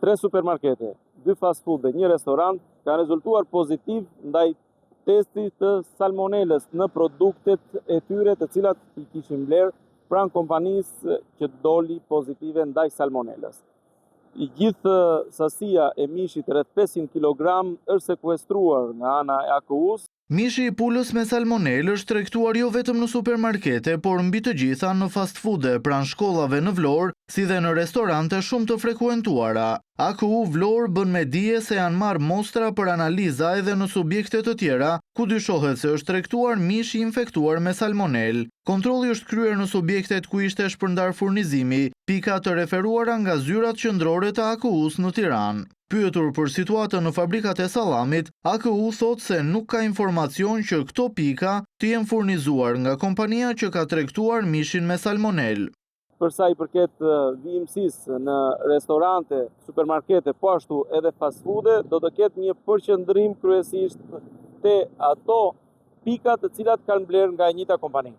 3 supermarkete, 2 fast food dhe 1 restorant kanë rezultuar pozitiv ndaj testit të salmonelës në produktet e tyre të cilat i kishin bler pranë kompanisë që doli pozitive ndaj salmonelës. I gjithë sasia e mishit rreth 500 kg është sekuestruar nga ana e AKU-s. Mishi i pulës me salmonelë është tregtuar jo vetëm në supermarkete, por mbi të gjitha në fast food-e pranë shkollave në Vlorë, si dhe në restorante shumë të frekuentuara. AKU Vlorë bën me dije se janë marrë mostra për analiza edhe në subjekte të tjera, ku dyshohet se është tregtuar mish i infektuar me salmonelë. Kontrolli është kryer në subjektet ku ishte shpërndar furnizimi, pika të referuara nga zyrat qendrore të AKU-s në Tiranë. Pyetur për situatën në fabrikat e sallamit, AKU thot se nuk ka informacion që këto pika të jenë furnizuar nga kompania që ka tregtuar mishin me salmonelë. Për sa i përket vijimësisë në restorante, supermarkete, po ashtu edhe fast food-e, do të ketë një përqendrim kryesisht te ato pika të cilat kanë bler nga e njëjta kompani.